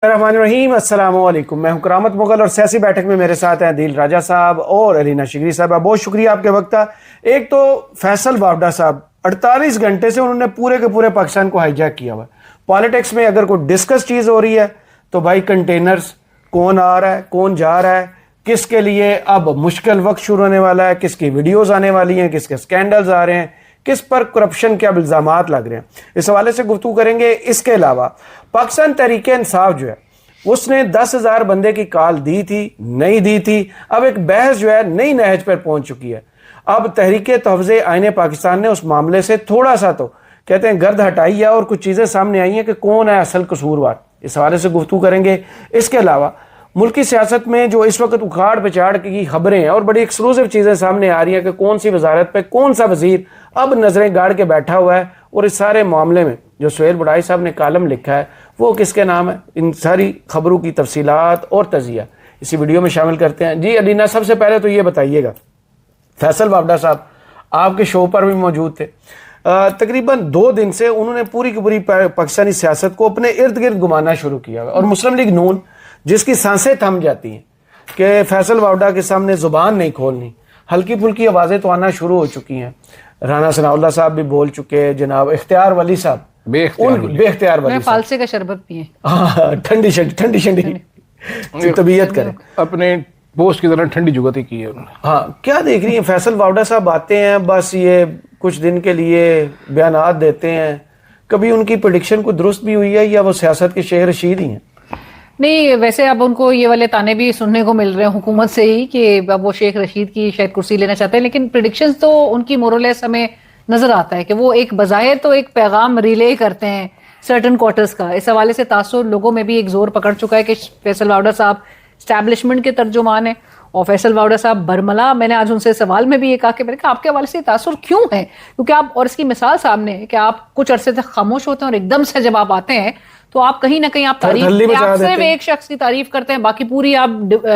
रहीम अस्सलाम वालेकुम। मैं हूं करामत मुगल और सियासी बैठक में मेरे साथ हैं दिल राजा साहब और अलीना शिगरी साहब। बहुत शुक्रिया आपके वक्त का। एक तो फैसल बावडा साहब 48 घंटे से उन्होंने पूरे के पूरे पाकिस्तान को हाईजैक किया हुआ है। पॉलिटिक्स में अगर कोई डिस्कस चीज़ हो रही है तो भाई कंटेनर्स, कौन आ रहा है, कौन जा रहा है, किसके लिए अब मुश्किल वक्त शुरू होने वाला है, किसकी वीडियोज़ आने वाली हैं, किसके स्कैंडल्स आ रहे हैं, किस पर करप्शन के अब इल्ज़ामात लग रहे हैं, इस हवाले से गुफ्तगू करेंगे। इसके अलावा पाकिस्तान तहरीक इंसाफ जो है उसने 10,000 बंदे की कॉल दी थी, नहीं दी थी। अब एक बहस जो है नई नहज पर पहुंच चुकी है। अब तहरीक तहफ़्ज़े आईन पाकिस्तान ने उस मामले से थोड़ा सा तो कहते हैं गर्द हटाई है और कुछ चीज़ें सामने आई हैं कि कौन है असल कसूरवार। इस हवाले से गुफ्तगू करेंगे। इसके अलावा मुल्की सियासत में जो इस वक्त उखाड़ पिछाड़ की खबरें हैं और बड़ी एक्सक्लूसिव चीज़ें सामने आ रही हैं कि कौन सी वजारत पे कौन सा वजीर अब नजरें गाड़ के बैठा हुआ है, और इस सारे मामले में जो सुहेल बुढ़ाई साहब ने कालम लिखा है वो किसके नाम है, इन सारी खबरों की तफसीलात और तजिया इसी वीडियो में शामिल करते हैं। जी अलीना, सबसे पहले तो ये बताइएगा, फैसल बावडा साहब आपके शो पर भी मौजूद थे। तकरीबन 2 दिन से उन्होंने पूरी की पूरी पाकिस्तानी सियासत को अपने इर्द गिर्द घुमाना शुरू किया और मुस्लिम लीग नून जिसकी सांसें थम जाती हैं कि फैसल बावडा के सामने जुबान नहीं खोलनी, हल्की फुल्की आवाज़ें तो आना शुरू हो चुकी हैं। राना सनाउल्लाह साहब भी बोल चुके हैं, जनाब इख्तियार वली साहब बेख्तियार वली फालसे का शरबत पिए, ठंडी ठंडी तबीयत करें, अपने पोस्ट की तरह ठंडी जुगती की है उन्होंने। हाँ, क्या देख रही हैं फैसल बावडा साहब? आते हैं बस ये कुछ दिन के लिए बयानात देते हैं, कभी उनकी प्रेडिक्शन को दुरुस्त भी हुई है या वो सियासत के शेख रशीद ही हैं? नहीं, वैसे अब उनको ये वाले ताने भी सुनने को मिल रहे हैं हुकूमत से ही कि अब वो शेख रशीद की शायद कुर्सी लेना चाहते हैं, लेकिन प्रेडिक्शंस तो उनकी मोरलेस हमें नजर आता है कि वो एक बज़ाहिर तो एक पैगाम रिले करते हैं सर्टन क्वार्टर्स का। इस हवाले से तासुर लोगों में भी एक जोर पकड़ चुका है कि फैसल बावडा साहब स्टैब्लिशमेंट के तर्जुमान है और फैसल बावडा साहब बरमला। मैंने आज उनसे सवाल में भी ये कहा कि मैंने कहा आपके हवाले से तासुर क्यों है, क्योंकि आप, और इसकी मिसाल सामने है कि आप कुछ अरसे तक खामोश होते हैं और एकदम से जब आप आते हैं तो आप कहीं ना कहीं आप तारीफ, आप सिर्फ एक शख्स की तारीफ करते हैं, बाकी पूरी आप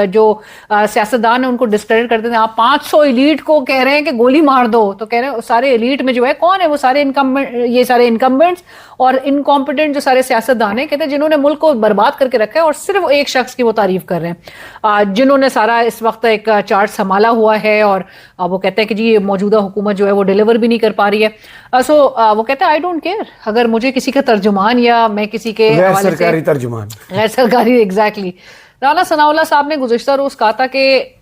जो सियासतदान है उनको डिस्क्रेडिट करते हैं। आप 500 एलीट को कह रहे हैं कि गोली मार दो, तो कह रहे हैं सारे एलीट में जो है कौन है, वो सारे ये सारे इनकम्बेंट्स और इनकॉम्पिटेंट जो सारे सियासतदान हैं, कहते हैं जिन्होंने मुल्क को बर्बाद करके रखा है, और सिर्फ एक शख्स की वो तारीफ कर रहे हैं जिन्होंने सारा इस वक्त एक चार्ट संभाला हुआ है। और वो कहते हैं कि जी मौजूदा हुकूमत जो है वो डिलीवर भी नहीं कर पा रही है। सो वो कहते हैं आई डोंट केयर, अगर मुझे किसी का तर्जुमान या मैं किसी के गैर सरकारी तर्जुमान, गैर सरकारी, एग्जैक्टली। राना सनाउल्लाह साहब ने गुज़िश्ता रोज कहा था कि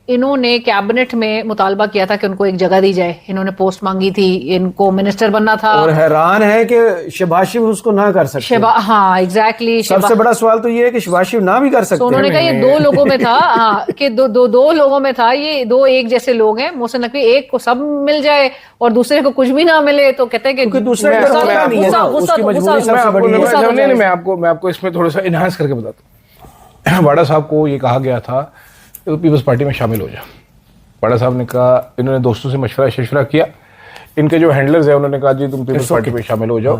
इन्होंने कैबिनेट में मुतालबा किया था कि उनको एक जगह दी जाए, इन्होंने पोस्ट मांगी थी, इनको मिनिस्टर बनना था, और हैरान है कि शहबाज शरीफ उसको ना कर सकते। हाँ एग्जैक्टली, सबसे बड़ा सवाल तो ये है कि शहबाज शरीफ ना भी कर सकते। उन्होंने कहा ये 2 लोगों में था, हाँ कि दो लोगों में था, ये 2 एक जैसे लोग हैं। मोहसिन नकवी, एक को सब मिल जाए और दूसरे को कुछ भी ना मिले तो कहते हैं कि दूसरे मैं आपको इसमें थोड़ा सा इनहांस करके बताता हूँ। वाडा साहब को ये कहा गया था तो पीपल्स पार्टी में शामिल हो जाओ। वाडा साहब ने कहा, इन्होंने दोस्तों से मशवरा किया, इनके जो हैंडलर्स हैं उन्होंने कहा जी तुम पीपल्स पार्टी में शामिल हो जाओ।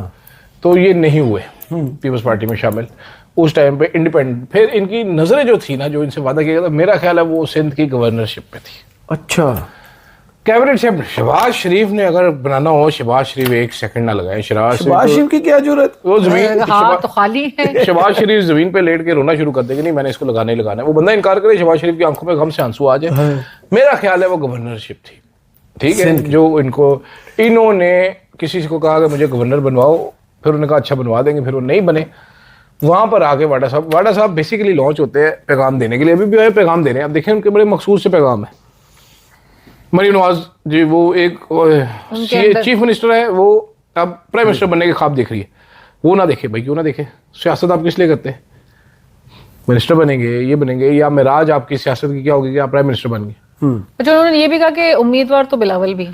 तो ये नहीं हुए पीपल्स पार्टी में शामिल। उस टाइम पे इंडिपेंडेंट, फिर इनकी नजरें जो थी ना, जो इनसे वादा किया गया था, मेरा ख्याल है वो सिंध की गवर्नरशिप पे थी। अच्छा, कैबिनेट से शहबाज शरीफ ने अगर बनाना हो, शहबाज शरीफ 1 सेकंड ना लगाए। शहबाज शरीफ की क्या जरूरत, वो जमीन तो खाली है। शहबाज शरीफ जमीन पे लेट के रोना शुरू कर देगा, नहीं मैंने इसको लगाना ही लगाना है। वो बंदा इनकार करे, शहबाज शरीफ की आंखों में गम से आंसू आ जाए। मेरा ख्याल है वो गवर्नरशिप थी, ठीक है, जो इन्होंने किसी को कहा कि मुझे गवर्नर बनवाओ, फिर उन्होंने कहा अच्छा बनवा देंगे, फिर वो नहीं बने। वहां पर आके वाडा साहब बेसिकली लॉन्च होते हैं पैगाम देने के लिए, अभी भी पैगाम दे रहे हैं। अब देखें उनके बड़े मखसूस से पैगाम है। मरीम नवाज जी, वो एक चीफ मिनिस्टर है, वो अब प्राइम मिनिस्टर बनने के ख्वाब देख रही है। वो ना देखे भाई, क्यों ना देखे? सियासत आप किस लिए करते हैं? मिनिस्टर बनेंगे, ये बनेंगे, या मिराज आपकी सियासत की क्या होगी कि आप प्राइम मिनिस्टर बन गए? अच्छा, उन्होंने ये भी कहा कि उम्मीदवार तो बिलावल भी,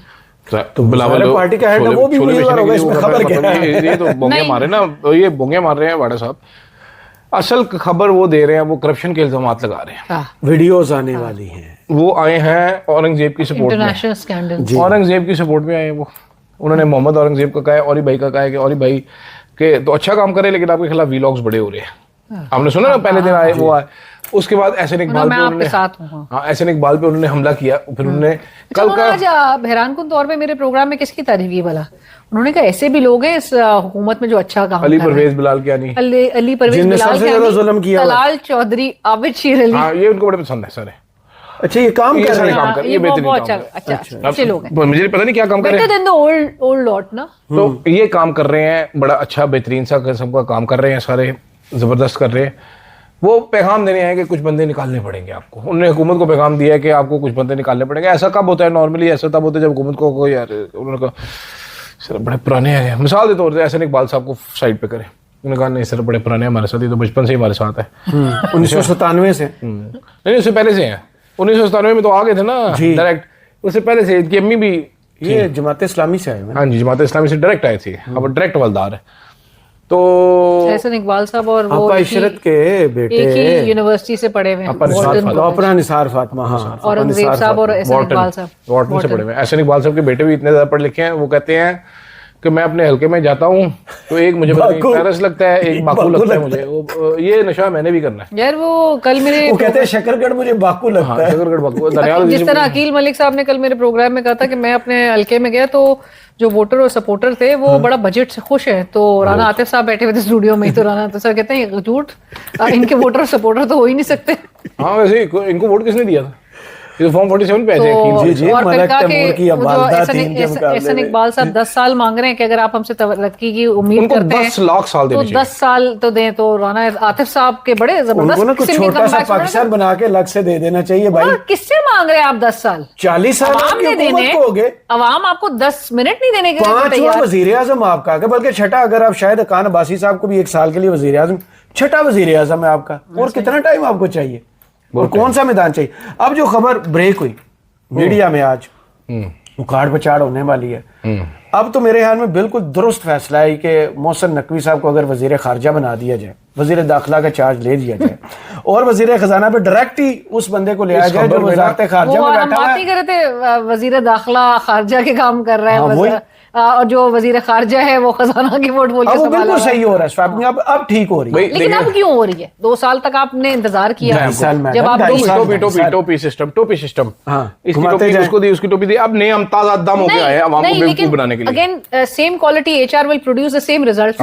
तो बिलावल पार्टी का हेड है, वो भी उम्मीदवार होगा, इसमें खबर क्या है? ये तो बोंगे मारे ना, ये बोंगे मार रहे हैं वाडा साहब। असल खबर वो दे रहे हैं, वो करप्शन के इल्जामात लगा रहे हैं। वीडियोस आने वाली हैं, वो आए हैं औरंगजेब की सपोर्ट में, औरंगजेब की सपोर्ट में आए। वो उन्होंने मोहम्मद औरंगजेब का कहा है, औरी भाई का कहा है कि औरी भाई के तो अच्छा काम करे, लेकिन आपके खिलाफ वीलॉग्स बड़े हो रहे हैं। आपने सुना ना, पहले दिन आए वो आए, उसके बाद एहसन इकबाल मैं पे आपके उन्होंने साथ हूँ। हाँ एहसन इकबाल पे उन्होंने हमला किया। फिर उन्होंने कल का आज हैरानकुन तौर पे मेरे प्रोग्राम में किसकी तारीफ की भला? उन्होंने कहा ऐसे भी लोग हैं इस हुकूमत में जो अच्छा काम अली कर रहे हैं। परवेज बिलाल कियानी, अली परवेज जिनने बिलाल सबसे ज्यादा जुल्म किया हुआ। तलाल चौधरी, आबिद शीर अली। हाँ ये उनको बड़े पसंद है सारे। अच्छा ये काम ये कर रहे सारे हैं। काम कर ये ये बेहतरीन बहुत काम अच्छा कर अच्छे लोग हैं। अब मुझे पता नहीं क्या काम कर रहे बेटर हैं। देन द ओल्ड लॉट ना। तो ये काम कर रहे हैं, बड़ा अच्छा बेहतरीन सा किस्म का काम कर रहे हैं, सारे जबरदस्त कर रहे हैं। वो पैगाम देने आए कि कुछ बंदे निकालने पड़ेंगे आपको। उन्होंने हुकूमत को पैगाम दिया है कि आपको कुछ बंदे निकालने पड़ेंगे। ऐसा कब होता है नॉर्मली? ऐसा तब होता है जब हुकूमत को कोई यार उन्होंने कहा सर बड़े पुराने हैं, मिसाल के तौर पर एहसन इकबाल साहब को साइड पे करें, उन्होंने कहा नहीं सर बड़े पुराने हमारे साथ, ये तो बचपन से ही हमारे साथ है। 1997 से। नहीं उससे पहले से हैं, 1997 में तो आ गए थे ना डायरेक्ट, उससे पहले से इनकी अम्मी भी ये जमात इस्लामी से आए हैं। हाँ जी जमात इस्लामी से डायरेक्ट आए थे, अब डायरेक्ट वलदार है। तो एहसन इकबाल साहब और वो आपा इशरत के बेटे एक ही यूनिवर्सिटी से पढ़े हुए हैं, तो अपना निसार फातिमा। हाँ औरंगजेब साहब और एहसन इकबाल साहब वॉर्टन से पढ़े हुए हैं। एहसन इकबाल साहब के बेटे भी इतने ज्यादा पढ़े लिखे हैं, वो कहते हैं कि मैं अपने हल्के में जाता हूँ तो एक मुझे पेरिस लगता है, एक बाकू लगता है मुझे। ये नशा मैंने भी करना है यार। वो कल मेरे वो कहते हैं शकरगढ़ मुझे बाकू लगता है। शकरगढ़ बाकू दनियाल जिस तरह अकील मलिक साहब ने कल मेरे प्रोग्राम में कहा था कि मैं अपने हल्के में गया तो जो वोटर और सपोर्टर थे वो बड़ा बजट से खुश है। तो राना आतिफ साहब बैठे हुए थे स्टूडियो में, तो राना आतिफ साहब कहते हैं ये झूठ, इनके वोटर और सपोर्टर तो हो ही नहीं सकते। हाँ वैसे इनको वोट किसने दिया था? ये फॉर्म 47 पे ऐसे जी जी और फिर मलक कहा तैमूर की कि वो जो वालदा थी इनके मुकाबले एहसन में। इकबाल साहब 10 साल मांग रहे हैं कि अगर आप हमसे तरक्की की उम्मीद उनको करते 10 हैं लाख साल तो देने चाहिए। 10 साल तो दें। तो राना आतिफ साहब के बड़े उनको ना जबरदस्त कुछ किस्म के छोटा सा comebacks पाकिस्तान बना के अलग से दे देना चाहिए भाई। और किससे मांग रहे हैं आप 10 साल? 40 साल अवाम आपकी ने हुकूमत देने, को हो गए, अवाम आपको 10 मिनट नहीं देने के लिए 5वां तैयार। वजीर आजम आपका है, बल्कि छठा। अगर आप शायद खान अब्बासी साहब को भी 1 साल के लिए वजीर आजम, छठा वजीर आजम है आपका। और कितना टाइम आपको चाहिए और कौन सा मैदान चाहिए? अब जो खबर ब्रेक हुई मीडिया में आज उखाड़ पछाड़ होने वाली है, अब तो मेरे ख्याल में बिल्कुल दुरुस्त फैसला है कि मोहसिन नकवी साहब को अगर वजीर खारजा बना दिया जाए, वजीर दाखिला का चार्ज ले दिया जाए और वजीर खजाना पे डायरेक्ट ही उस बंदे को ले आया जाए जो वजारत खारजा में हम बैठा बात है। नहीं कर रहे थे वजीर दाखिला खारजा के काम कर रहा है, हाँ, वही। और जो वजीर खारजा है वो खजाना की वोट बोल के अब वो संभाला बिल्कुल हुआ है। सही हो रहा है स्वैपिंग, अब ठीक हो रही है। लेकिन अब क्यों हो रही है? 2 साल तक आपने इंतजार किया, 2.5 साल में जब आप 2.5 साल टोपी सिस्टम हाँ, इसकी घुमाते टोपी जाएं। उसको दी, उसकी टोपी दी। अब नए हम ताजा दम होके आए हैं अवाम को बेवकूफ बनाने के लिए। Again same quality HR will produce the same results.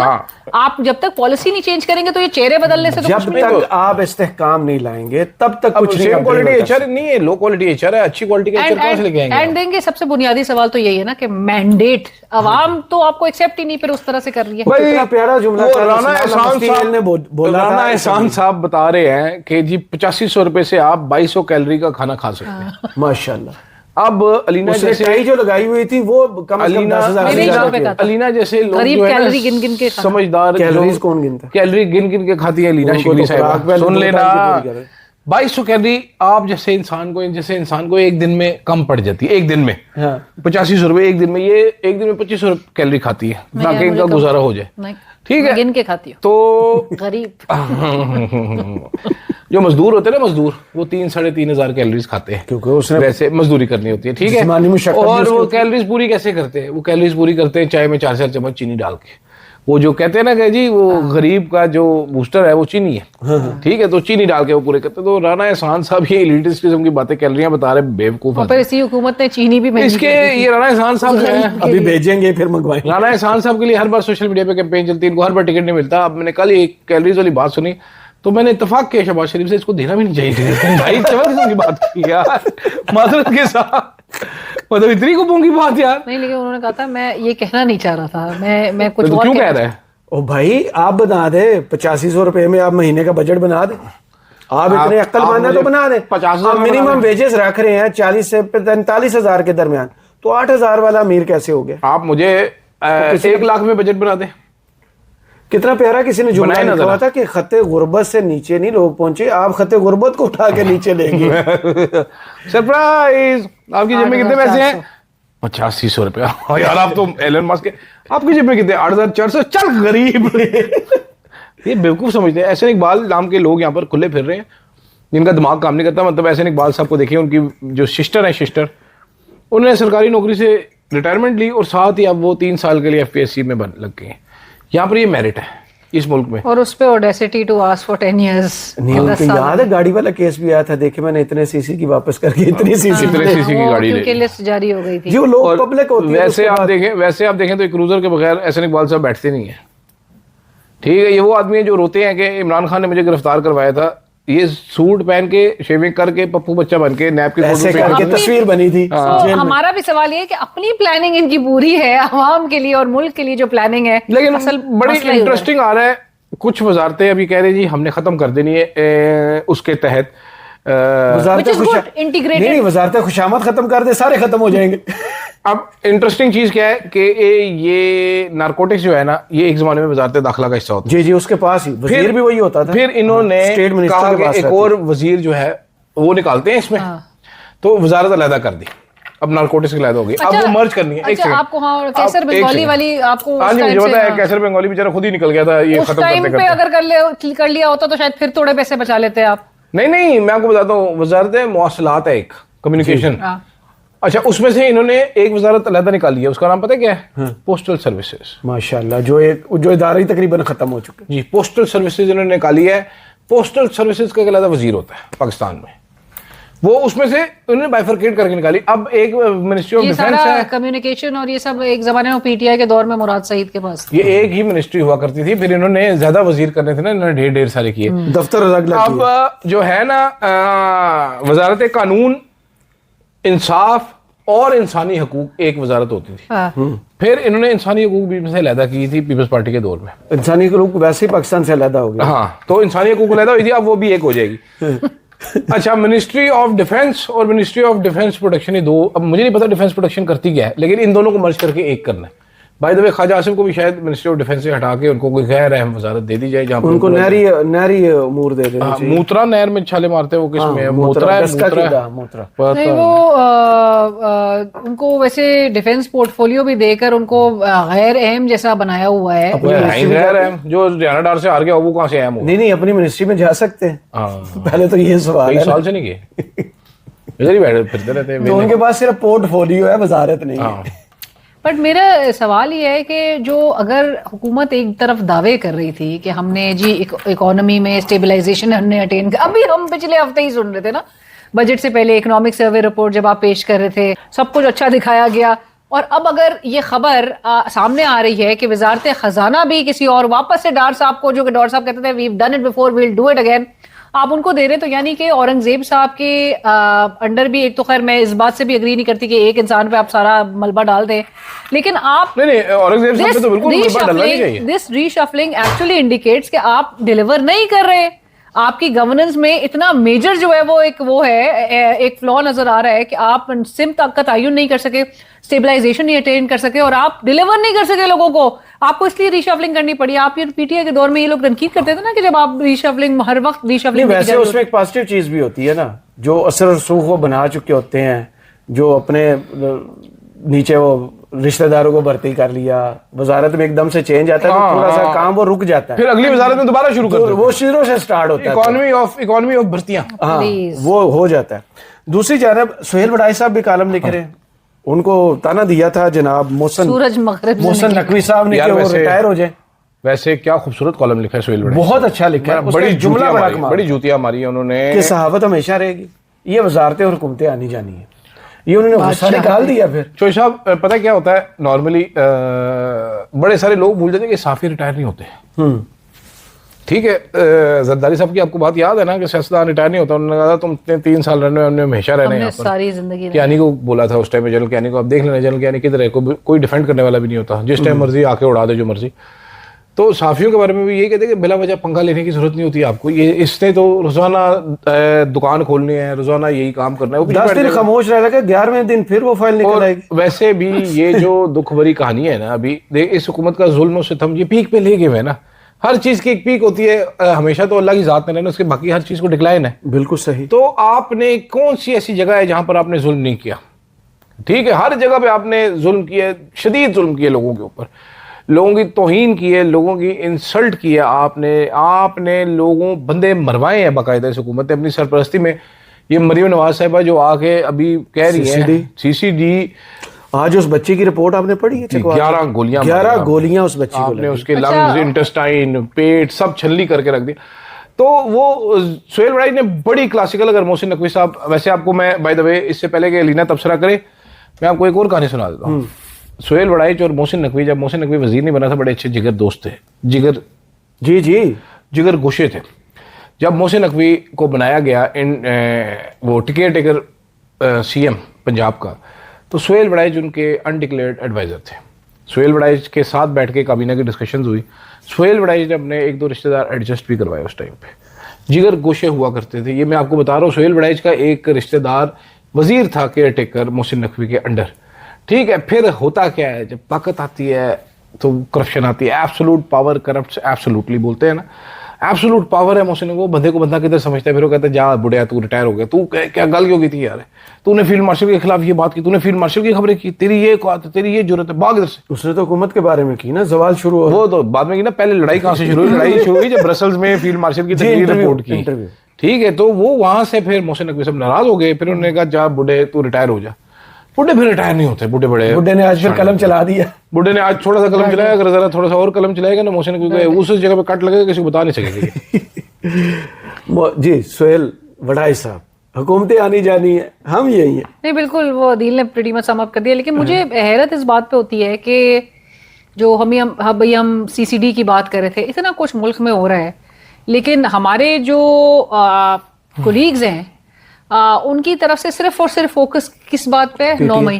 आप जब तक पॉलिसी नहीं चेंज करेंगे तो ये चेहरे बदलने से तो जब कुछ नहीं तक आप इस्तेहकाम नहीं लाएंगे तब तक अब कुछ नहीं सेम कंपनी क्वालिटी बता एचआर नहीं है, लो क्वालिटी एचआर है। अच्छी क्वालिटी का एचआर कहां से लेके आएंगे? एंड देंगे। सबसे बुनियादी सवाल तो यही है ना कि मैंडेट अवाम तो आपको एक्सेप्ट ही नहीं फिर उस तरह से कर रही है। कितना प्यारा जुमला था, राना एहसान साहब ने बोला राना था। एहसान साहब बता रहे हैं कि जी 8500 रुपए से आप 2200 कैलोरी का खाना खा सकते हैं। माशाल्लाह। अब अलीना उसने जैसे टाई जो लगाई हुई थी वो कम से कम अलीना 10,000 मेरे से यहाँ ज्यादा पे की। का था। अलीना जैसे लोग गरीब जो है ना, कैलोरी गिन-गिन के खाना। समझदार कैलोरीज जो- कौन गिनता है? कैलोरी गिन के खाती है अलीना उनको शिकली तो खुराक साहब। पहले सुन 2 लेना टाइम की पूरी करे। 2200 कैलोरी आप जैसे इंसान को एक दिन में कम पड़ जाती है। एक दिन में हाँ। 8500 रुपए एक दिन में, ये एक दिन में 2500 कैलोरी खाती है ताकि इनका गुजारा हो जाए। नहीं, ठीक है, मैं गिन के खाती हूँ। तो गरीब जो मजदूर होते हैं ना, मजदूर वो 3-3.5 कैलोरीज खाते हैं क्योंकि उसने वैसे मजदूरी करनी होती है। ठीक है, जिस्मानी मुशक्कत भी और उसकी वो होती है। कैलोरीज पूरी कैसे करते हैं? वो कैलोरीज पूरी करते हैं चाय में 4 चम्मच चीनी डाल के। वो जो कहते हैं ना कि जी वो गरीब का जो बूस्टर है वो चीनी है। ठीक है, तो चीनी डाल के वो पूरे करते हैं। तो राना एहसान साहब ये एलिटिस्ट किस्म की बातें कैलोरियां बता रहे, बेवकूफ और फिर इसी हुकूमत ने चीनी भी महंगी इसके। कर दी थी। ये राना एहसान साहब जो है, अभी भेजेंगे फिर मंगवाएंगे। राना एहसान साहब के लिए हर बार सोशल मीडिया पे कैंपेन चलती है, इनको हर बार टिकट नहीं मिलता। अब मैंने कल एक कैलोरीज वाली बात सुनी तो मैंने इत्तेफाक किया शहबाज शरीफ से, इसको देना भी नहीं चाहिए। भाई चमक की बात की यार, माजरत के साथ, मतलब इतनी कुपों की बात यार। नहीं, लेकिन उन्होंने कहा था मैं ये कहना नहीं चाह रहा था, मैं कुछ तो और क्यों कह रहा है? ओ भाई आप बना दे 8500 रुपए में, आप महीने का बजट बना दे। आप इतने अक्लमंद हैं तो बना दे। 50,000 मिनिमम वेजेस रख रहे हैं 40 से 45,000 के दरमियान, तो 8,000 वाला अमीर कैसे हो गया? आप मुझे 1 लाख में बजट बना दे। कितना प्यारा किसी ने जुमला बनाए ना लिखा हुआ जरा। था कि खत्ते गुर्बत से नीचे नहीं लोग पहुंचे, आप खत्ते गुर्बत को उठा के नीचे लेंगे। सरप्राइज! आपकी जेब में कितने पैसे हैं? 8500 रुपया। यार आप तो एलन मस्क के, आपकी जेब में कितने? 8400। चल गरीब। ये बेवकूफ समझते हैं। एहसन इकबाल नाम के लोग यहाँ पर खुले फिर रहे हैं जिनका दिमाग काम नहीं करता। मतलब एहसन इकबाल साहब को देखिए, उनकी जो सिस्टर है, उन्होंने सरकारी नौकरी से रिटायरमेंट ली और साथ ही अब वो 3 साल के लिए FPSC में लग गए हैं। यहाँ पर ये मेरिट है, इस मुल्क में। और उस पे audacity to ask for 10 years। नहीं उनको याद है गाड़ी वाला केस भी आया था, देखे मैंने इतने सीसी की वापस करके इतनी सीसी इतने सीसी की गाड़ी ले क्योंकि लिस्ट जारी हो गई थी। जी वो लोग और पब्लिक होती है। वैसे आप देखें तो एक क्रूजर के बगैर एहसन इकबाल साहब बैठते नहीं है। ठीक है, ये वो आदमी है जो रोते हैं कि इमरान खान ने मुझे गिरफ्तार करवाया था, ये सूट पहन के शेविंग करके पप्पू बच्चा बन के नैप की ऐसे फोटो करके तस्वीर बनी थी। तो हमारा भी सवाल ये है कि अपनी प्लानिंग इनकी पूरी है अवाम के लिए और मुल्क के लिए जो प्लानिंग है, लेकिन असल बड़ी मसला ही हो रहा है। इंटरेस्टिंग आ रहा है। कुछ वजारतें अभी कह रही जी हमने खत्म कर देनी है उसके तहत वजारत Which is खुशा- good, integrated। नहीं वजारत खुशामद खत्म कर दे, सारे खत्म हो जाएंगे। अब इंटरेस्टिंग चीज क्या है कि ये नारकोटिक्स जो है ना, ये एक जमाने में वजारत दाखिला का हिस्सा होता जी जी उसके पास ही वजीर भी वही होता था। फिर इन्होंने स्टेट मिनिस्टर कहा के पास कि एक रहती और वजीर जो है वो निकालते हैं इसमें, तो वजारत अलहदा कर दी, अब नारकोटिक्स की अलहदा हो गई। अब वो मर्ज करनी है। एक अच्छा सेकंड, आपको हाँ कैसर अब एक बंगाली सेकंड। वाली आपको हाँ उस जी टाइम मुझे से, पता है, हाँ। कैसर बंगाली बेचारा खुद ही निकल गया था ये उस खत्म टाइम करते पे करते। अगर कर लिया होता तो शायद फिर थोड़े पैसे बचा लेते आप। नहीं मैं आपको बताता हूँ, वजारत मौसलात है एक, कम्युनिकेशन। हाँ। अच्छा, उसमें से इन्होंने एक वजारत अलहदा निकाली है, उसका नाम पता है क्या है? Postal services. माशाल्लाह, जो इदारे ही तकरीबन खत्म हो चुके। जी, पोस्टल सर्विसेज इन्होंने निकाली है। पोस्टल सर्विसेज का एक अलहदा वजीर होता है पाकिस्तान में, वो उसमें से उन्होंने बाइफरकेट करके निकाली। अब एक मिनिस्ट्री ऑफ ये डिफेंस सारा है, कम्युनिकेशन और ये सब एक जमाने में पीटीआई के दौर में मुराद सईद के पास। ये एक ही मिनिस्ट्री हुआ करती थी, फिर इन्होंने ज्यादा वजीर करने थे ना, इन्होंने ढेर सारे किए। दफ्तर अलग लग अब जो है ना वजारत कानून, इंसाफ और इंसानी हकूक एक वजारत होती थी। हाँ। फिर इन्होंने इंसानी हकूक भी से अलहदा की थी पीपल्स पार्टी के दौर में। इंसानी हकूक वैसे ही पाकिस्तान से अलग हो गया। हाँ, तो इंसानी हकूक अलहदा हुई थी, अब वो भी एक हो जाएगी। अच्छा, मिनिस्ट्री ऑफ डिफेंस और मिनिस्ट्री ऑफ डिफेंस प्रोटेक्शन, ये दो, अब मुझे नहीं पता डिफेंस प्रोटेक्शन करती क्या है, लेकिन इन दोनों को मर्ज करके एक करना है। By the way, Khawaja Asim को भी शायद मिनिस्ट्री ऑफ डिफेंस से हटा के उनको कोई गैर अहम वजारत दे दी जाए, जहाँ पे उनको नहरी अमूर दे देना चाहिए। मूत्रा नहर में छाले मारते हैं वो, किसमें है? मोतरा, है, दस्का मूत्रा की है। दा, मोतरा। पता नहीं वो उनको वैसे डिफेंस पोर्टफोलियो भी देकर उनको गैर अहम जैसा बनाया हुआ है। अपनी नहीं, मिनिस्ट्री में गैर अहम जो हरियाणा डार से हार गया वो कहाँ से अहम हो? नहीं अपनी मिनिस्ट्री में जा सकते हैं। हाँ, पहले तो ये सवाल कई है साल से नहीं गए, इधर ही बैठे फिरते रहते हैं। तो उनके पास सिर्फ पोर्टफोलियो है, वजारत नहीं है। हाँ, बट मेरा सवाल ये है कि जो अगर हुकूमत एक तरफ दावे कर रही थी कि हमने जी इकोनॉमी में स्टेबलाइजेशन हमने अटेन कर, अभी हम पिछले हफ्ते ही सुन रहे थे ना बजट से पहले इकोनॉमिक सर्वे रिपोर्ट जब आप पेश कर रहे थे, सब कुछ अच्छा दिखाया गया। और अब अगर ये खबर सामने आ रही है कि वजारत खजाना भी किसी और वापस से डार साहब को, जो कि डार साहब कहते थे we done it before we will do it again, आप उनको दे रहे, तो यानी कि औरंगजेब साहब के अंडर भी, एक तो खैर मैं इस बात से भी एग्री नहीं करती कि एक इंसान पे आप सारा मलबा डाल दें, लेकिन आप नहीं औरंगजेब साहब पे तो बिल्कुल मलबा डालना नहीं चाहिए। दिस रीशफलिंग एक्चुअली इंडिकेट्स कि आप डिलीवर नहीं कर रहे। आपकी गवर्नेंस में इतना मेजर जो है वो एक फ्लॉ नजर आ रहा है कि आप सिम तक का तयन नहीं कर सके, स्टेबलाइजेशन नहीं अटेन कर सके और आप डिलीवर नहीं कर सके लोगों को। आपको इसलिए रीशफलिंग करनी पड़ी। आप ये पीटीआई के दौर में ये लोग तनकीद करते थे ना कि जब आप रीशफलिंग, हर वक्त रीशफलिंग, वैसे उसमें एक पॉजिटिव चीज भी होती है ना, जो असर रसूख को बना चुके होते हैं, जो अपने नीचे वो रिश्तेदारों को भर्ती कर लिया, वजारत में एकदम से चेंज आता है तो थोड़ा सा काम वो रुक जाता है, फिर अगली वजारत में दोबारा शुरू कर तो वो शुरू से स्टार्ट होता है। इकोनॉमी ऑफ भर्तियां, हाँ, वो हो जाता है। दूसरी जानब सुहेल बड़ाई साहब भी कालम लिख रहे हैं, उनको ताना दिया था जनाब सूरज मगरिब मोहसन नकवी साहब ने कि वो रिटायर हो जाए। वैसे क्या खूबसूरत कॉलम लिखा है सुहेल बड़ाई, बहुत अच्छा लिखा है, बड़ी जुमला बड़ा कमाल, बड़ी जूतियां मारी है उन्होंने कि सहावत हमेशा रहेगी, ये वजारतें और हुकूमतें आनी जानी है, ये उन्होंने गुस्सा निकाल दिया। फिर चोई साहब, पता क्या होता है, नॉर्मली बड़े सारे लोग भूल जाते हैं कि साफी रिटायर नहीं होते। ठीक है, जरदारी साहब की आपको बात याद है ना कि सियासतदान रिटायर नहीं होता, उन्होंने कहा तुम इतने 3 साल रहने में, हमने हमेशा रहने यहाँ पर। सारी जिंदगी कियानी को बोला था उस टाइम में, जनरल कियानी को, आप देख लेना जनरल कियानी किधर है, कोई डिफेंड करने वाला भी नहीं होता, जिस टाइम मर्जी आके उड़ा दे जो मर्जी। तो साफियों के बारे में भी यही कहते हैं कि बिला वजह पंखा लेने की जरूरत नहीं होती आपको, ये इसने तो रोजाना दुकान खोलनी है, रोजाना यही काम करना है, वो 10 दिन खामोश रह लगा, 11वें दिन फिर वो फाइल निकल आएगी। वैसे भी ये जो दुख भरी कहानी है ना, अभी देख इस हुकूमत का जुल्म सितम ये पीक पे ले गए हैं ना, हर चीज की एक पीक होती है, हमेशा तो अल्लाह की जात में रहना, उसके बाकी हर चीज को डिक्लाइन है। बिल्कुल सही। तो आपने कौन सी ऐसी जगह है जहां पर आपने जुल्म नहीं किया? ठीक है, हर जगह पे आपने जुल्म किया, शदीद जुल्म किए लोगों के ऊपर, लोगों की तौहीन की है, लोगों की इंसल्ट की है आपने लोगों बंदे मरवाए हैं बाकायदा इस हुकूमत ने अपनी सरपरस्ती में। ये मरीम नवाज साहिबा जो आके अभी कह रही है CCD, आज उस बच्चे की रिपोर्ट आपने पढ़ी है? 11 गोलियां 11 गोलियां उस बच्चे को आपने, लगी। उसके लंग्स, इंटेस्टाइन, पेट सब छलनी करके रख दिया। तो वो सुहेल वड़ाइच ने बड़ी क्लासिकल, अगर मोहसिन नकवी साहब, वैसे आपको मैं बाय द वे इससे पहले कि अलीना तबसरा करे, मैं आपको एक और कहानी सुना देता हूँ। सुहेल वड़ाइच और मोहसिन नकवी, जब मोहसिन नकवी वजीर नहीं बना था, बड़े अच्छे जिगर दोस्त थे, जिगर जिगर गोशे थे। जब मोहसिन नकवी को बनाया गया वो टिकट टेकर सीएम पंजाब का, तो सुहेल वड़ाइच उनके अनडिक्लेयर्ड एडवाइजर थे। सुहेल वड़ाइच के साथ बैठ के काबीना की डिस्कशंस हुई। सुहेल वड़ाइच ने अपने एक दो रिश्तेदार एडजस्ट भी करवाए उस टाइम पे, जिगर गोशे हुआ करते थे। ये मैं आपको बता रहा हूँ, सुहेल वड़ाइच का एक रिश्तेदार वजीर था केयर टेकर मोहसिन नकवी के अंडर, ठीक है। फिर होता क्या है, जब ताकत आती है तो करप्शन आती है। एब्सोल्यूट पावर करप्ट एब्सोल्युटली बोलते हैं ना, एब्सोल्यूट पावर है मोहसिन, वो बंदे को बंदा किधर समझता है। फिर वो कहता है जा बुढ़िया तू रिटायर हो गया, तू क्या गल क्यों की थी यार, तूने फील्ड मार्शल के खिलाफ ये बात की, तूने फील्ड मार्शल की खबरें की, तेरी ये औकात, तेरी ये जरूरत है, भाग इधर से। उसने तो हुकूमत के बारे में की ना, सवाल शुरू हो, वो तो बाद में की ना, पहले लड़ाई कहाँ से शुरू हुई? लड़ाई शुरू हुई जब ब्रसल्स में फील्ड मार्शल की तकरीर रिपोर्ट की, ठीक है। तो वो वहां से फिर मोहसिन नकवी सब नाराज हो गए। फिर उन्होंने कहा जा बुढ़े तू रिटायर हो जा। बुढ़े फिर रिटायर नहीं होते, बुढ़े ने आज फिर कलम चला दिया। बुढ़े ने आज थोड़ा सा कलम चलाया, अगर जरा थोड़ा सा और कलम चलाएगा ना मोहसिन नकवी को, उस जगह पे कट लगेगा, किसी को बता नहीं सकेगा। जी सुहेल वड़ाइच साहब, हुकूमतें आनी जानी है, हम यही हैं। नहीं बिल्कुल, वो अदील ने प्रीटी मच सम अप कर दिया। लेकिन मुझे हैरत इस बात पे होती है कि जो हम सीसीडी की बात कर रहे थे, इतना कुछ मुल्क में हो रहा है, लेकिन हमारे जो कोलीग्स हैं उनकी तरफ से सिर्फ और सिर्फ फोकस किस बात पे है? 9 मई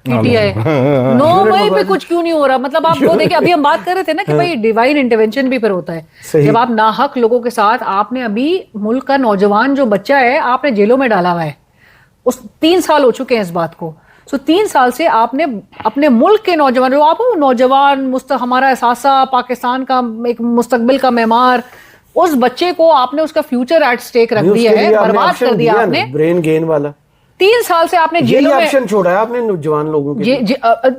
पीटीआई 9 मई पे कुछ क्यों नहीं हो रहा? मतलब आप वो देखिए, अभी हम बात कर रहे थे ना कि भाई डिवाइन इंटरवेंशन भी फिर होता है जब आप नाहक लोगों के साथ, आपने अभी मुल्क का नौजवान जो बच्चा है आपने जेलों में डाला हुआ है, उस 3 साल हो चुके हैं इस बात को। सो 3 साल से आपने अपने मुल्क के नौजवान, जो आप नौजवान हमारा एहसासा पाकिस्तान का एक मुस्तकबिल का मेमार, उस बच्चे को आपने उसका फ्यूचर एट स्टेक रख दिया है, बर्बाद कर दिया आपने। ब्रेन गेन वाला 3 साल से आपने जेलों में ऑप्शन छोड़ा है आपने नौजवान लोगों के।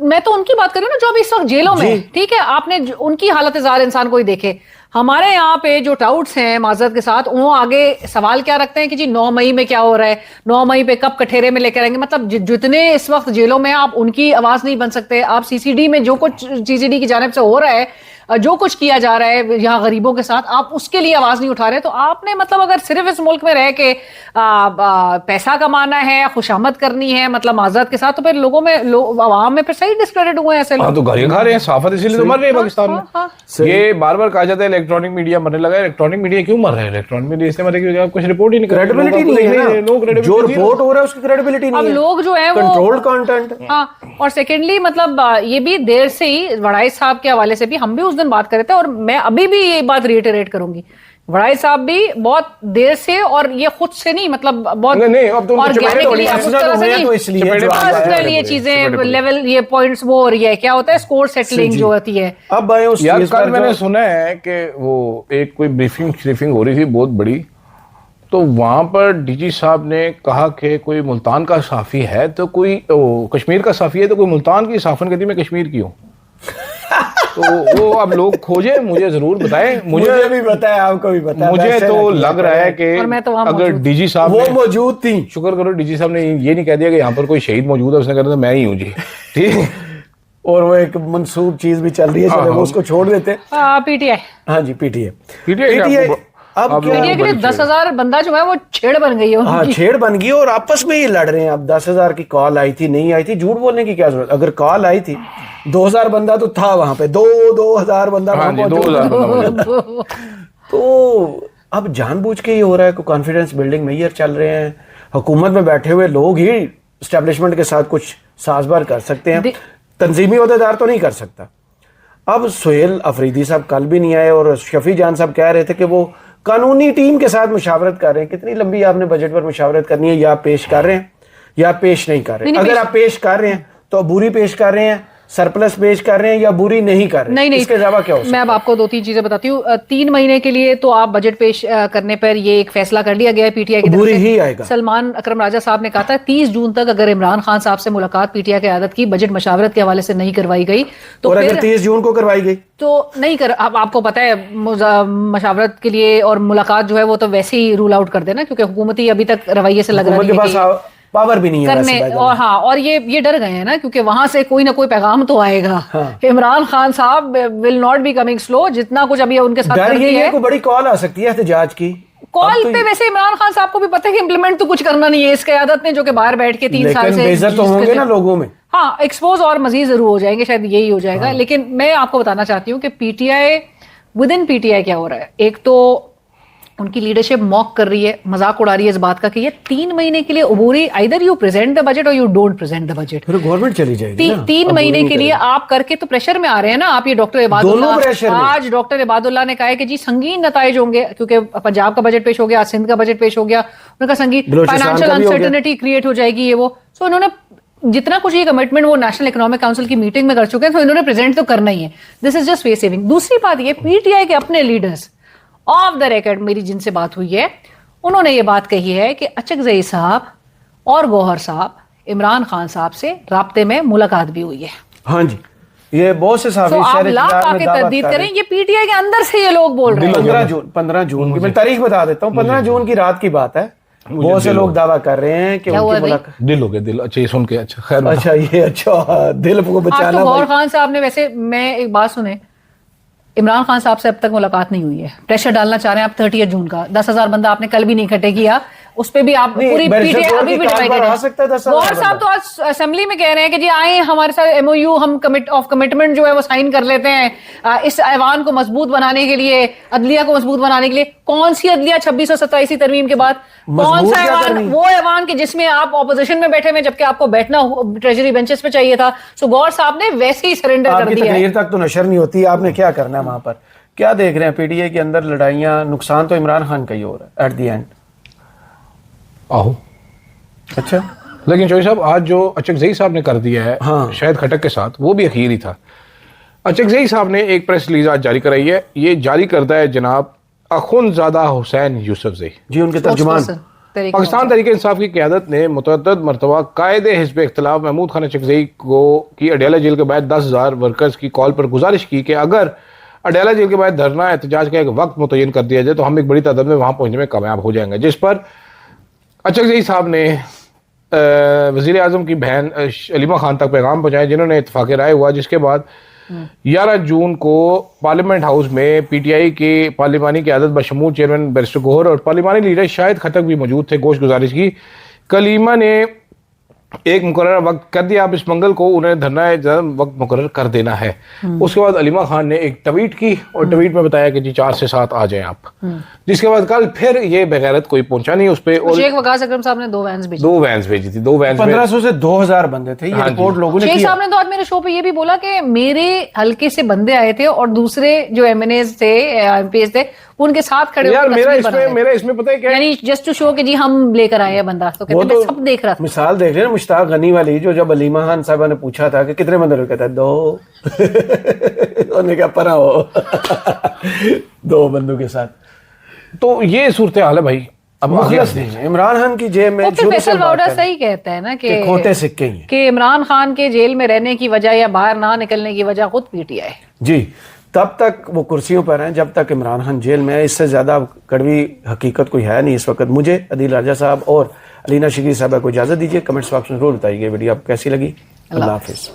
मैं तो उनकी बात कर रही हूँ ना जो अभी इस वक्त जेलों में, ठीक है। आपने उनकी हालत जार इंसान को ही देखे। हमारे यहाँ पे जो टाउट्स हैं माजरत के साथ, वो आगे सवाल क्या रखते हैं कि जी 9 मई में क्या हो रहा है, 9 मई पे कब कठेरे में लेकर आएंगे। मतलब जितने इस वक्त जेलों में, आप उनकी आवाज नहीं बन सकते। आप सीसीडी में जो कुछ सीसीडी की जानिब से हो रहा है, जो कुछ किया जा रहा है यहाँ गरीबों के साथ, आप उसके लिए आवाज नहीं उठा रहे। तो आपने मतलब अगर सिर्फ इस मुल्क में रह के पैसा कमाना है, खुशामद करनी है, मतलब माजरत के साथ, तो फिर लोगों में आवाम में फिर सही डिस्क्रेडिट हुए हैं ऐसे लोग। तो गालियां खा रहे हैं, साफत इसीलिए तो मर रहे हैं पाकिस्तान में। ये बार बार कहा जाता है इलेक्ट्रॉनिक मीडिया मरने लगा है। इलेक्ट्रॉनिक मीडिया क्यों मर रहा है? इलेक्ट्रॉनिक मीडिया इसलिए मरे क्योंकि कुछ रिपोर्ट ही नहीं, क्रेडिबिलिटी नहीं है ना, जो रिपोर्ट हो रहा है उसकी क्रेडिबिलिटी नहीं है। अब लोग जो है वो कंट्रोल्ड कंटेंट। हाँ, और सेकेंडली मतलब ये भी देर से ही वड़ाइच साहब के हवाले से भी हम भी उस दिन बात कर रहे थे, और मैं अभी भी ये बात रिएटरेट करूंगी, वड़ाइच साहब भी बहुत देर से, और ये खुद से नहीं, मतलब बहुत ऑर्गेनिकली ये चीजें लेवल, ये पॉइंट्स वो हो रही है, क्या होता है स्कोर सेटलिंग जो होती है। अब यार कल मैंने सुना है कि वो एक कोई ब्रीफिंग हो रही थी बहुत बड़ी, तो वहां पर डीजी साहब ने कहा कि कोई मुल्तान का साफी है तो कोई कश्मीर का साफी है तो कोई मुल्तान की साफन कहती मैं कश्मीर की हूँ। तो वो अब लोग खोजे, मुझे जरूर बताएं। मुझे भी बताया, आपको भी बताया। मुझे तो लग रहा है कि तो अगर डीजी साहब वो मौजूद थी, शुक्र करो डीजी साहब ने ये नहीं कह दिया कि यहाँ पर कोई शहीद मौजूद है, उसने कहा था मैं ही हूँ जी, ठीक। और वो एक मंसूब चीज भी चल रही है, चलो वो उसको छोड़ देते। पीटीआई, हाँ जी पीटीआई अब पीटीआई के लिए 10,000 बंदा जो है वो छेड़ बन गई है। हाँ छेड़ बन गई और आपस में ही लड़ रहे हैं। अब 10,000 की कॉल आई थी, नहीं आई थी, झूठ बोलने की क्या जरूरत। अगर कॉल आई थी 2,000 बंदा तो था वहां पे, 2,000 बंदा तो अब जानबूझ के ही हो रहा है। कॉन्फिडेंस बिल्डिंग मेजर चल रहे हैं, हुकूमत में बैठे हुए लोग ही एस्टेब्लिशमेंट के साथ कुछ साजबार कर सकते हैं, तंजीमी ओहदेदार तो नहीं कर सकता। अब सुहेल अफरीदी साहब कल भी नहीं आए और शफी जान साहब कह रहे थे कि वो कानूनी टीम के साथ मुशावरत कर रहे हैं। कितनी लंबी आपने बजट पर मुशावरत करनी है, या पेश कर रहे हैं या पेश नहीं कर रहे हैं। अगर आप पेश कर रहे हैं तो बुरी पेश कर रहे हैं, सरप्लस पेश कर रहे हैं, या बुरी नहीं कर रहे हैं। नहीं, इसके अलावा क्या हो सकता है? मैं अब आपको 2-3 चीजें बताती हूँ। 3 महीने के लिए तो आप बजट पेश करने पर ये एक फैसला कर लिया गया है पीटीआई की तरफ से। ही आएगा। सलमान अकरम राजा साहब ने कहा था 30 जून तक अगर इमरान खान साहब से मुलाकात पीटीआई की आदत की बजट मशावरत के हवाले से नहीं करवाई गई तो, और अगर 30 जून को करवाई गई तो नहीं कर। अब आपको पता है मशावरत के लिए और मुलाकात जो है वो तो वैसे ही रूल आउट कर देना, क्योंकि हुकूमती अभी तक रवैये से लग रहा है पावर भी नहीं है वैसे करने, और हाँ, और ये डर गए हैं ना, क्योंकि वहां से कोई ना कोई पैगाम तो आएगा। हाँ। इमरान खान साहब will not be coming slow, जितना कुछ अभी उनके साथ डर कर ये दिया है है। कोई बड़ी कॉल आ सकती है एहतजाज की कॉल अब पे वैसे इमरान खान साहब को भी पता है कि इंप्लीमेंट तो कुछ करना नहीं है इस क़यादत ने, जो कि बाहर बैठ के 3 साल लेकिन से बेइज्जत तो होंगे ना लोगों में। हाँ, एक्सपोज और मजीद जरूर हो जाएंगे, शायद यही हो जाएगा। लेकिन मैं आपको बताना चाहती हूँ कि पीटीआई, विद इन पीटीआई क्या हो रहा है। एक तो उनकी लीडरशिप मॉक कर रही है, मजाक उड़ा रही है इस बात का कि ये 3 महीने के लिए अबूरी, either you present the budget और you don't present the budget. फिर गवर्नमेंट चली जाएगी ना, 3 अब महीने नहीं के लिए आप करके तो प्रेशर में आ रहे हैं ना आप। ये डॉक्टर इबादुल्लाह, आज डॉक्टर इबादुल्लाह ने कहा है कि जी संगीन नताइज होंगे, क्योंकि पंजाब का बजट पेश हो गया, सिंध का बजट पेश हो गया, उनका संगीन फाइनेंशियल अनसर्टेनिटी क्रिएट हो जाएगी ये वो। सो इन्होंने जितना कुछ ये कमिटमेंट वो नेशनल इकोनॉमिक काउंसिल की मीटिंग में कर चुके हैं, तो इन्होंने प्रेजेंट तो करना ही है। This is just face saving. दूसरी बात ये, पीटीआई के अपने लीडर्स ऑफ द रिकॉर्ड, मेरी जिनसे बात हुई है, उन्होंने ये बात कही है कि अचकजई साहब और गौहर साहब इमरान खान साहब से राब्ते में मुलाकात भी हुई है। हाँ जी, ये बहुत से साहब आप लाख आके तरदीद करें, ये पीटीआई के अंदर से ये लोग बोल रहे हैं। 15 जून की मैं तारीख बता देता हूँ, 15 जून की रात की बात है। बहुत से लोग दावा कर रहे हैं कि उनकी मुलाकात, दिल हो गया दिल। अच्छा, ये सुन के अच्छा, खैर अच्छा ये अच्छा दिल को बचाना। तो गौहर खान साहब ने, वैसे मैं एक बात सुने, इमरान खान साहब से अब तक मुलाकात नहीं हुई है। प्रेशर डालना चाह रहे हैं आप 30 जून का। 10,000 बंदा आपने कल भी नहीं इकट्ठे किया, उस पे भी आप पूरी पीटीआई अभी भी डिवाइडेड है। गौहर साहब तो आज असेंबली में कह रहे हैं कि जी आए हमारे साथ एमओयू, हम कमिटमेंट जो है वो साइन कर लेते हैं इस ऐवान को मजबूत बनाने के लिए, अदलिया को मजबूत बनाने के लिए। कौन सी अदलिया 2687 तरमीम के बाद? कौन सा ऐवान? वो ऐवान के जिसमें आप ऑपोजिशन में बैठे हुए, जबकि आपको बैठना ट्रेजरी बेंचेस पे चाहिए था। सो गौहर साहब ने वैसे ही सरेंडर कर दिया। तकरीर तक तो नशर नहीं होती, आपने क्या करना है वहां पर? क्या देख रहे हैं पीटीआई के अंदर लड़ाइयां? नुकसान तो इमरान खान का ही हो रहा है एट द एंड। आहो, अच्छा, लेकिन चौधरी साहब आज जो अचकजई साहब ने कर दिया है, हाँ, शायद खटक के साथ, वो भी अखीर ही था। अचकजई साहब ने एक प्रेस रिलीज आज जारी कराई है। ये जारी करता है जनाब अखुंदजादा हुसैन यूसुफजई जी, उनके तर्जुमान। पाकिस्तान तहरीक इंसाफ की क़यादत ने मुतअद्दिद मरतबा कायदे हिज़्ब इख्तिलाफ महमूद खान अचकजई को की अडयाला जेल के बाद 10,000 वर्कर्स की कॉल पर गुजारिश की कि अगर अडयाला जेल के बाद धरना एहतजाज का एक वक्त मुतय्यन कर दिया जाए तो हम एक बड़ी तादाद में वहाँ पहुँचने में कामयाब हो जाएंगे। जिस पर अचकजई साहब ने वज़ीर आज़म की बहन अलीमा खान तक पैगाम पहुँचाया, जिन्होंने इत्तफाक़ राय हुआ। जिसके बाद 11 जून को पार्लियामेंट हाउस में पीटीआई के पार्लिमानी क़यादत बशमूल चेयरमैन बैरिस्टर गौहर और पार्लिमानी लीडर शाहिद खटक भी मौजूद थे। गोश गुजारिश की कलीमा ने एक मुकर्रर वक्त कर दिया। अब इस मंगल को उन्हें धरना वक्त मुकर्रर कर देना है। उसके बाद अलीमा खान ने एक ट्वीट की और ट्वीट में बताया कि जी 4 से 7 आ जाएं आप। जिसके बाद कल फिर ये बेगैरत कोई पहुंचा नहीं उस पर। शेख वकास अकरम साहब ने 2 वैन्स भेजी, 2 वैन्स भेजी थी। 2 वैन्स 1500 से 2000 बंदे थे, ये रिपोर्ट लोगों ने शेख साहब ने तो आज मेरे शो पे ये भी बोला कि मेरे हल्के से बंदे आए थे और दूसरे जो एमएनएस थे, एमपीएस थे, उनके साथ खड़े यार मेरा इसमें पता है क्या, यानी जस्ट टू शो कि जी हम लेकर आए हैं बंदा। तो कहते हैं सब देख रहा था। मिसाल देख रहे हैं मुश्ताक गनी वाली, जो जब अलीमा खान साहबा ने पूछा था कि कितने बंदे, कहता है 2 उन्होंने क्या परा हो 2 बंदों के साथ। तो ये सूरत हाल है भाई। अब मुखलस नहीं है इमरान खान की जेब में। फैसल वाउडा सही कहता है ना कि खोटे सिक्के ही कि इमरान खान के जेल में रहने की वजह या बाहर ना निकलने की वजह खुद पीटीआई जी। तब तक वो कुर्सियों पर हैं जब तक इमरान खान जेल में है। इससे ज्यादा कड़वी हकीकत कोई है नहीं इस वक्त। मुझे अदील राजा साहब और अलीना शिगरी साहब को इजाजत दीजिए। कमेंट्स बॉक्स में जरूर बताइए वीडियो आपको कैसी लगी। अल्लाह हाफिज।